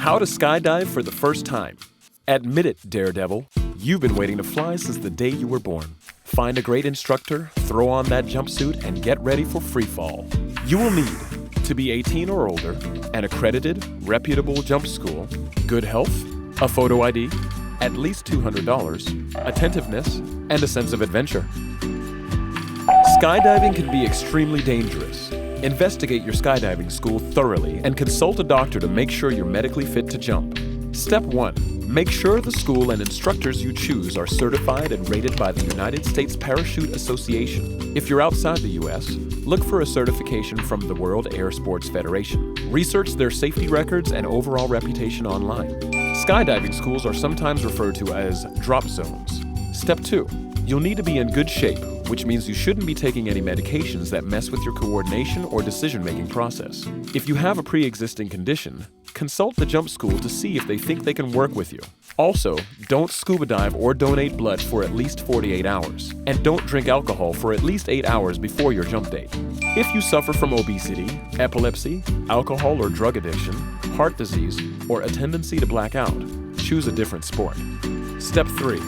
How to skydive for the first time. Admit it, daredevil. You've been waiting to fly since the day you were born. Find a great instructor, throw on that jumpsuit, and get ready for freefall. You will need to be 18 or older, an accredited, reputable jump school, good health, a photo ID, at least $200, attentiveness, and a sense of adventure. Skydiving can be extremely dangerous. Investigate your skydiving school thoroughly and consult a doctor to make sure you're medically fit to jump. Step 1. Make sure the school and instructors you choose are certified and rated by the United States Parachute Association. If you're outside the US, look for a certification from the World Air Sports Federation. Research their safety records and overall reputation online. Skydiving schools are sometimes referred to as drop zones. Step 2. You'll need to be in good shape, which means you shouldn't be taking any medications that mess with your coordination or decision-making process. If you have a pre-existing condition, consult the jump school to see if they think they can work with you. Also, don't scuba dive or donate blood for at least 48 hours, and don't drink alcohol for at least 8 hours before your jump date. If you suffer from obesity, epilepsy, alcohol or drug addiction, heart disease, or a tendency to black out, choose a different sport. Step 3.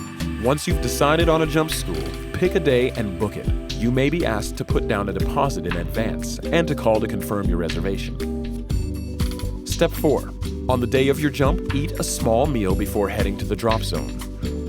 Once you've decided on a jump school, pick a day and book it. You may be asked to put down a deposit in advance and to call to confirm your reservation. Step 4. On the day of your jump, eat a small meal before heading to the drop zone.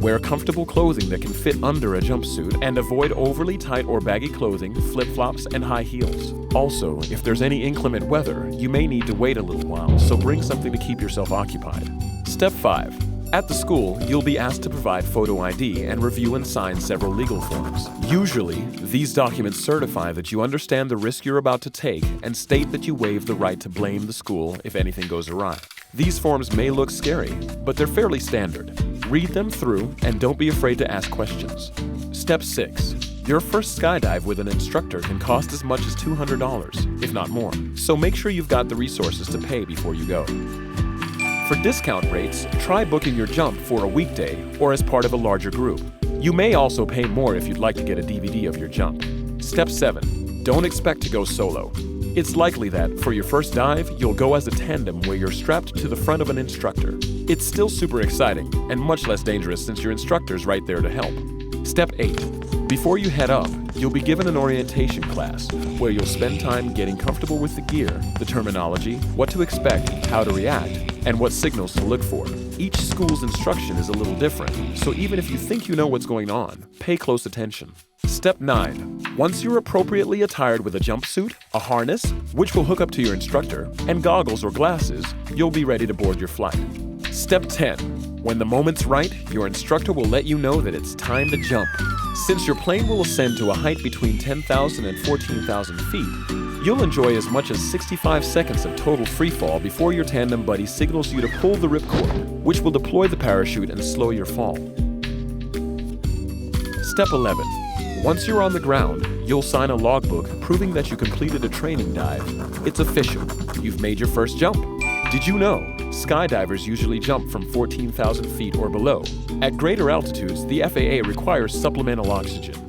Wear comfortable clothing that can fit under a jumpsuit and avoid overly tight or baggy clothing, flip-flops, and high heels. Also, if there's any inclement weather, you may need to wait a little while, so bring something to keep yourself occupied. Step 5. At the school, you'll be asked to provide photo ID and review and sign several legal forms. Usually, these documents certify that you understand the risk you're about to take and state that you waive the right to blame the school if anything goes awry. These forms may look scary, but they're fairly standard. Read them through and don't be afraid to ask questions. Step 6. Your first skydive with an instructor can cost as much as $200, if not more, so make sure you've got the resources to pay before you go. For discount rates, try booking your jump for a weekday or as part of a larger group. You may also pay more if you'd like to get a DVD of your jump. Step 7. Don't expect to go solo. It's likely that, for your first dive, you'll go as a tandem where you're strapped to the front of an instructor. It's still super exciting and much less dangerous since your instructor's right there to help. Step 8. Before you head up, you'll be given an orientation class where you'll spend time getting comfortable with the gear, the terminology, what to expect, how to react, and what signals to look for. Each school's instruction is a little different, so even if you think you know what's going on, pay close attention. Step 9. Once you're appropriately attired with a jumpsuit, a harness, which will hook up to your instructor, and goggles or glasses, you'll be ready to board your flight. Step 10. When the moment's right, your instructor will let you know that it's time to jump. Since your plane will ascend to a height between 10,000 and 14,000 feet, you'll enjoy as much as 65 seconds of total freefall before your tandem buddy signals you to pull the ripcord, which will deploy the parachute and slow your fall. Step 11. Once you're on the ground, you'll sign a logbook proving that you completed a training dive. It's official. You've made your first jump. Did you know? Skydivers usually jump from 14,000 feet or below. At greater altitudes, the FAA requires supplemental oxygen.